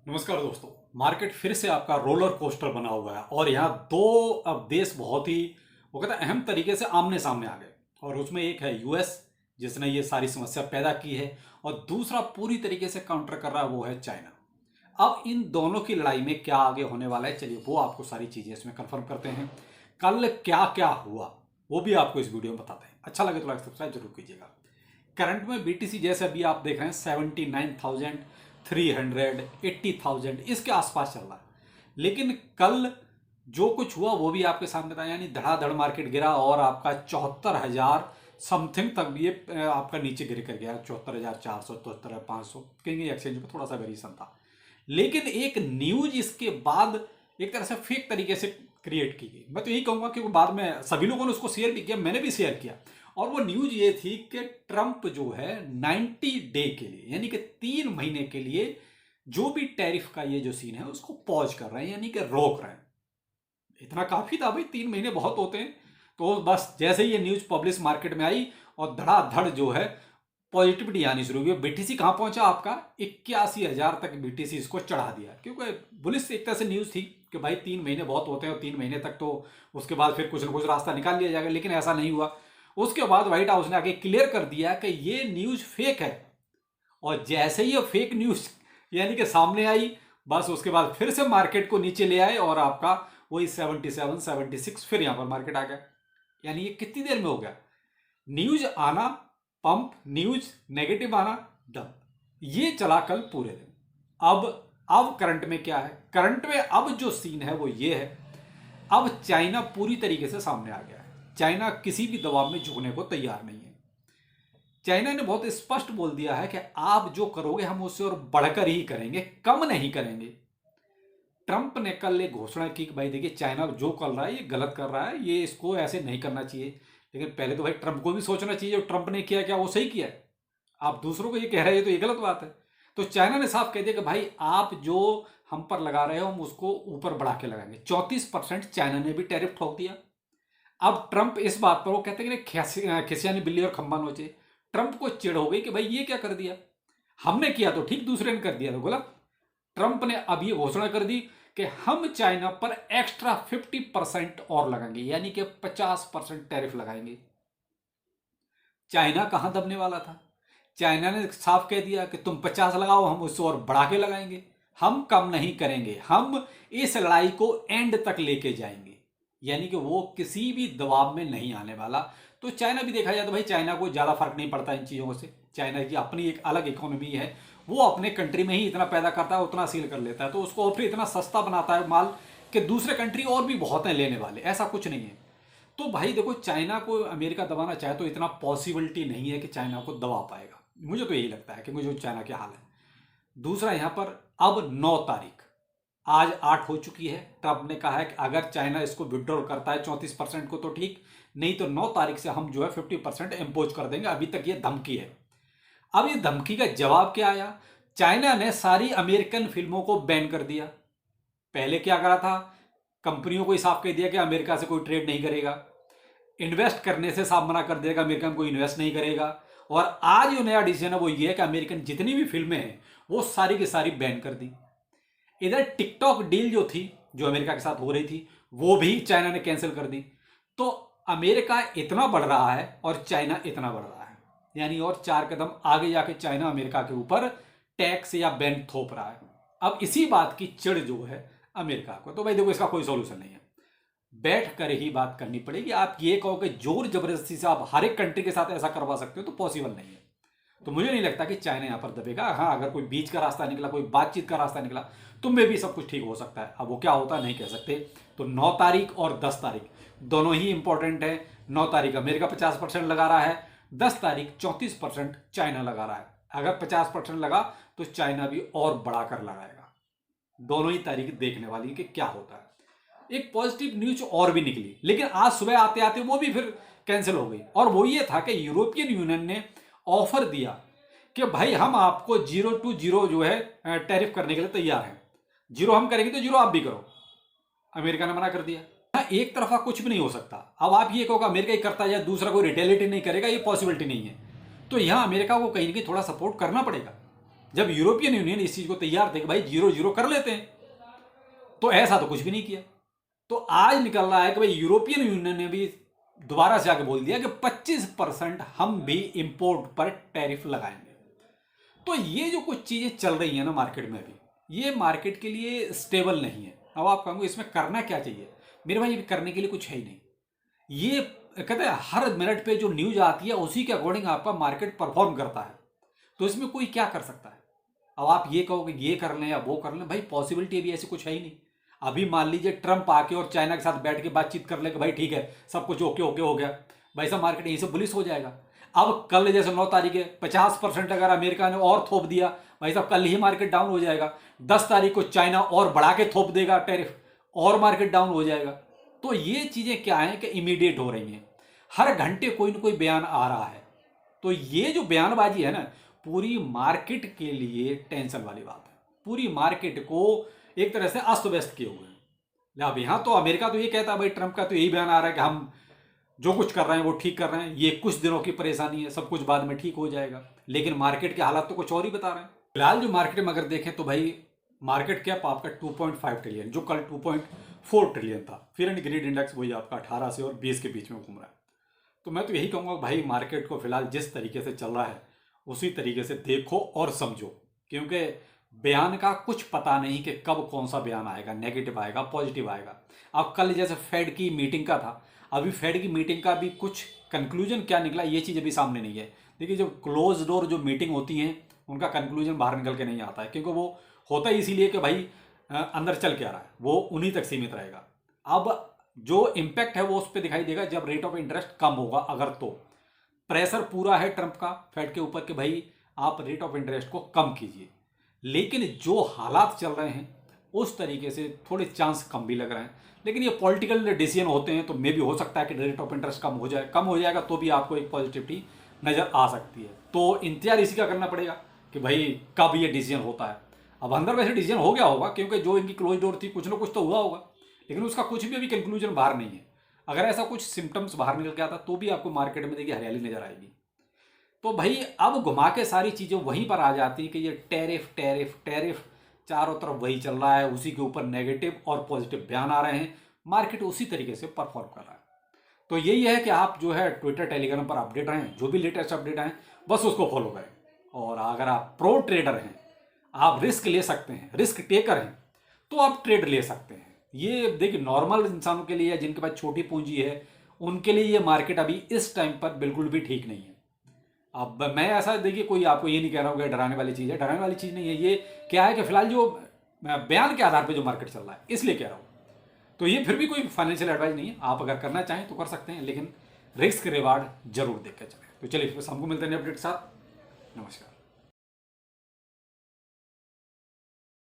नमस्कार दोस्तों। मार्केट फिर से आपका रोलर कोस्टर बना हुआ है और यहाँ दो अब देश बहुत ही वो कहता है अहम तरीके से आमने सामने आ गए। और उसमें एक है यूएस जिसने ये सारी समस्या पैदा की है और दूसरा पूरी तरीके से काउंटर कर रहा है वो है चाइना। अब इन दोनों की लड़ाई में क्या आगे होने वाला है, चलिए वो आपको सारी चीजें इसमें कंफर्म करते हैं। कल क्या क्या हुआ वो भी आपको इस वीडियो में बताते हैं। अच्छा लगे तो लाइक सब्सक्राइब जरूर कीजिएगा। करंट में बीटीसी जैसे अभी आप देख रहे हैं 79,300 80,000 इसके आसपास चल रहा है। लेकिन कल जो कुछ हुआ वो भी आपके सामने था, यानी धड़ाधड़ मार्केट गिरा और आपका 74,000 समथिंग तक भी ये आपका नीचे गिर कर गया। 74,400 74,500 कहीं एक्सचेंज पर थोड़ा सा वेरिएशन था। लेकिन एक न्यूज इसके बाद एक तरह से फेक तरीके से क्रिएट की गई। मैं तो यही कहूंगा कि वो बाद में सभी लोगों ने उसको शेयर भी किया, मैंने भी शेयर किया। और वो न्यूज ये थी कि ट्रंप जो है 90 डे के लिए यानी कि 3 महीने के लिए जो भी टैरिफ का ये जो सीन है उसको पॉज कर रहे हैं, यानी कि रोक रहे हैं। इतना काफी था भाई, 3 महीने बहुत होते हैं। तो बस जैसे ही ये न्यूज पब्लिश मार्केट में आई और धड़ाधड़ जो है पॉजिटिविटी आनी शुरू हुई। बीटीसी कहां पहुंचा आपका 81,000 तक बीटीसी इसको चढ़ा दिया, क्योंकि पुलिस एक तरह से न्यूज थी कि भाई 3 महीने बहुत होते हैं और 3 महीने तक तो उसके बाद फिर कुछ ना कुछ रास्ता निकाल लिया जाएगा। लेकिन ऐसा नहीं हुआ। उसके बाद व्हाइट हाउस ने आगे क्लियर कर दिया कि ये न्यूज फेक है। और जैसे ही ये फेक न्यूज यानी कि सामने आई, बस उसके बाद फिर से मार्केट को नीचे ले आए और आपका वही 77 76 फिर यहां पर मार्केट आ गया। यानी ये कितनी देर में हो गया, न्यूज आना पंप, न्यूज नेगेटिव आना डंप, ये चला कल पूरे दिन। अब करंट में क्या है, करंट में अब जो सीन है वो ये है, अब चाइना पूरी तरीके से सामने आ गया है। चाइना किसी भी दबाव में झुकने को तैयार नहीं है। चाइना ने बहुत स्पष्ट बोल दिया है कि आप जो करोगे हम उससे और बढ़कर ही करेंगे, कम नहीं करेंगे। ट्रंप ने कल एक घोषणा की कि भाई देखिए चाइना जो कर रहा है ये गलत कर रहा है, ये इसको ऐसे नहीं करना चाहिए। लेकिन पहले तो भाई ट्रंप को भी सोचना चाहिए जो ट्रंप ने किया क्या वो सही किया है। आप दूसरों को ये कह रहे हैं तो ये गलत बात है। तो चाइना ने साफ कह दिया कि भाई आप जो हम पर लगा रहे हो हम उसको ऊपर बढ़ा के लगाएंगे। 34% चाइना ने भी टैरिफ ठोक दिया। अब ट्रंप इस बात पर वो कहते हैं कि खिसियानी बिल्ली और खंबा नोचे। ट्रंप को चिढ़ हो गई कि भाई ये क्या कर दिया, हमने किया तो ठीक, दूसरे ने कर दिया तो गलत। ट्रंप ने अब ये घोषणा कर दी कि हम चाइना पर एक्स्ट्रा 50% और लगाएंगे, यानी कि 50% टैरिफ लगाएंगे। चाइना कहां दबने वाला था। चाइना ने साफ कह दिया कि तुम 50 लगाओ हम उससे और बढ़ा के लगाएंगे, हम कम नहीं करेंगे, हम इस लड़ाई को एंड तक लेके जाएंगे। यानी कि वो किसी भी दबाव में नहीं आने वाला। तो चाइना भी देखा जाए तो भाई चाइना को ज़्यादा फर्क नहीं पड़ता इन चीज़ों से। चाइना की अपनी एक अलग इकोनॉमी है, वो अपने कंट्री में ही इतना पैदा करता है उतना सील कर लेता है, तो उसको और फिर इतना सस्ता बनाता है माल कि दूसरे कंट्री और भी बहुत हैं लेने वाले, ऐसा कुछ नहीं है। तो भाई देखो, चाइना को अमेरिका दबाना चाहे तो इतना पॉसिबिलिटी नहीं है कि चाइना को दबा पाएगा। मुझे तो यही लगता है कि मुझे चाइना के हाल है। दूसरा यहां पर अब 9 तारीख, आज 8 हो चुकी है। ट्रंप ने कहा है कि अगर चाइना इसको विड्रॉल करता है 34% को तो ठीक, नहीं तो 9 तारीख से हम जो है 50% इम्पोज कर देंगे। अभी तक ये धमकी है। अब ये धमकी का जवाब क्या आया, चाइना ने सारी अमेरिकन फिल्मों को बैन कर दिया। पहले क्या करा था, कंपनियों को ही साफ कह दिया कि अमेरिका से कोई ट्रेड नहीं करेगा, इन्वेस्ट करने से साफ मना कर देगा, अमेरिकन कोई इन्वेस्ट नहीं करेगा। और आज जो नया डिसीजन है वो ये है कि अमेरिकन जितनी भी फिल्में हैं वो सारी की सारी बैन कर दी। इधर टिकटॉक डील जो थी, जो अमेरिका के साथ हो रही थी, वो भी चाइना ने कैंसिल कर दी। तो अमेरिका इतना बढ़ रहा है और चाइना इतना बढ़ रहा है, यानी और 4 कदम आगे जाके चाइना अमेरिका के ऊपर टैक्स या बैन थोप रहा है। अब इसी बात की चिढ़ जो है अमेरिका को, तो भाई देखो इसका कोई सॉल्यूशन नहीं है, बैठ कर ही बात करनी पड़ेगी। आप ये कहो कि जोर जबरदस्ती से आप हर एक कंट्री के साथ ऐसा करवा सकते हो तो पॉसिबल नहीं है। तो मुझे नहीं लगता कि चाइना यहां पर दबेगा। हाँ, अगर कोई बीच का रास्ता निकला, कोई बातचीत का रास्ता निकला तो में भी सब कुछ ठीक हो सकता है। अब वो क्या होता है नहीं कह सकते। तो 9 तारीख और 10 तारीख दोनों ही इंपॉर्टेंट है। 9 तारीख अमेरिका 50% लगा रहा है, 10 तारीख 34% चाइना लगा रहा है। अगर 50% लगा तो चाइना भी और बढ़ाकर लगाएगा। दोनों ही तारीख देखने वाली है कि क्या होता है। एक पॉजिटिव न्यूज और भी निकली, लेकिन आज सुबह आते आते वो भी फिर कैंसिल हो गई। और वो ये था कि यूरोपियन यूनियन ने ऑफर दिया कि भाई हम आपको 0 to 0 जो है टैरिफ करने के लिए तैयार हैं। 0 हम करेंगे तो 0 आप भी करो। अमेरिका ने मना कर दिया। एक तरफा कुछ भी नहीं हो सकता। अब आप ये कहोगे अमेरिका ही करता है, दूसरा कोई रिटेलिटी नहीं करेगा, ये पॉसिबिलिटी नहीं है। तो यहां अमेरिका को कहीं ना कहीं थोड़ा सपोर्ट करना पड़ेगा। जब यूरोपियन यूनियन इस चीज को तैयार थे कि भाई 0-0 कर लेते हैं, तो ऐसा तो कुछ भी नहीं किया। तो आज निकल रहा है कि भाई यूरोपियन यूनियन ने भी दोबारा से आके बोल दिया कि 25% हम भी इंपोर्ट पर टैरिफ लगाएंगे। तो ये जो कुछ चीजें चल रही है ना मार्केट में भी, ये मार्केट के लिए स्टेबल नहीं है। अब आप कहोगे इसमें करना क्या चाहिए? मेरे भाई करने के लिए कुछ है ही नहीं। ये कहते हैं हर मिनट पे जो न्यूज आती है उसी के अकॉर्डिंग आपका मार्केट परफॉर्म करता है। तो इसमें कोई क्या कर सकता है? अब आप ये कहोगे ये कर लें या वो कर लें, भाई पॉसिबिलिटी भी ऐसी कुछ है ही नहीं। अभी मान लीजिए ट्रंप आके और चाइना के साथ बैठ के बातचीत कर ले कि भाई ठीक है सब कुछ ओके ओके हो गया, भाई साहब मार्केट यहीं से बुलिश हो जाएगा। अब कल जैसे 9 तारीख है 50% अगर अमेरिका ने और थोप दिया, भाई साहब कल ही मार्केट डाउन हो जाएगा। 10 तारीख को चाइना और बढ़ा के थोप देगा टैरिफ, और मार्केट डाउन हो जाएगा। तो ये चीजें क्या है कि इमीडिएट हो रही हैं, हर घंटे कोई ना कोई बयान आ रहा है। तो ये जो बयानबाजी है ना, पूरी मार्केट के लिए टेंशन वाली बात है। पूरी मार्केट को एक तरह से अस्त व्यस्त किए हुए हैं। अब यहाँ तो अमेरिका तो ये कहता है, भाई ट्रंप का तो यही बयान आ रहा है कि हम जो कुछ कर रहे हैं वो ठीक कर रहे हैं, ये कुछ दिनों की परेशानी है, सब कुछ बाद में ठीक हो जाएगा। लेकिन मार्केट के हालात तो कुछ और ही बता रहे हैं। फिलहाल जो मार्केट में अगर देखें तो भाई मार्केट कैप आपका 2.5 ट्रिलियन, जो कल 2.4 ट्रिलियन था। फिर एंड ग्रीड इंडेक्स वही आपका 18 से और 20 के बीच में घूम रहा है। तो मैं तो यही कहूँगा भाई मार्केट को फिलहाल जिस तरीके से चल रहा है उसी तरीके से देखो और समझो, क्योंकि बयान का कुछ पता नहीं कि कब कौन सा बयान आएगा, नेगेटिव आएगा पॉजिटिव आएगा। अब कल जैसे फेड की मीटिंग का था, अभी फेड की मीटिंग का भी कुछ कंक्लूजन क्या निकला ये चीज़ अभी सामने नहीं है। देखिए जो क्लोज डोर जो मीटिंग होती हैं उनका कंक्लूजन बाहर निकल के नहीं आता है, क्योंकि वो होता ही इसीलिए कि भाई अंदर चल क्या रहा है वो उन्हीं तक सीमित रहेगा। अब जो इम्पैक्ट है वो उस पर दिखाई देगा जब रेट ऑफ इंटरेस्ट कम होगा। अगर तो प्रेशर पूरा है ट्रंप का फेड के ऊपर कि भाई आप रेट ऑफ इंटरेस्ट को कम कीजिए, लेकिन जो हालात चल रहे हैं उस तरीके से थोड़े चांस कम भी लग रहे हैं। लेकिन ये पॉलिटिकल डिसीजन होते हैं तो मे भी हो सकता है कि रेट ऑफ इंटरेस्ट कम हो जाए, कम हो जाएगा तो भी आपको एक पॉजिटिविटी नज़र आ सकती है। तो इंतजार इसी का करना पड़ेगा कि भाई कब ये डिसीजन होता है। अब अंदर वैसे डिसीजन हो गया होगा क्योंकि जो इनकी क्लोज डोर थी कुछ ना कुछ तो हुआ होगा, लेकिन उसका कुछ भी अभी कंक्लूजन बाहर नहीं है। अगर ऐसा कुछ सिम्टम्स बाहर निकल के आता तो भी आपको मार्केट में देखिए हरियाली नजर आएगी। तो भाई अब घुमा के सारी चीज़ें वहीं पर आ जाती हैं कि ये टैरिफ टैरिफ टैरिफ चारों तरफ वही चल रहा है, उसी के ऊपर नेगेटिव और पॉजिटिव बयान आ रहे हैं, मार्केट उसी तरीके से परफॉर्म कर रहा है। तो यही है कि आप जो है ट्विटर टेलीग्राम पर अपडेट रहें, जो भी लेटेस्ट अपडेट आए बस उसको फॉलो करें। और अगर आप प्रो ट्रेडर हैं, आप रिस्क ले सकते हैं, रिस्क टेकर हैं, तो आप ट्रेड ले सकते हैं। ये देखिए नॉर्मल इंसानों के लिए या जिनके पास छोटी पूंजी है उनके लिए ये मार्केट अभी इस टाइम पर बिल्कुल भी ठीक नहीं है। अब मैं ऐसा देखिए कोई आपको ये नहीं कह रहा हूँ कि डराने वाली चीज़ है, डराने वाली चीज़ नहीं है। ये क्या है कि फिलहाल जो बयान के आधार पर जो मार्केट चल रहा है इसलिए कह रहा हूँ। तो ये फिर भी कोई फाइनेंशियल एडवाइस नहीं है, आप अगर करना चाहें तो कर सकते हैं, लेकिन रिस्क रिवार्ड जरूर देख के चलें। तो चलिए फिर हमको मिलते हैं अपडेट के साथ। नमस्कार।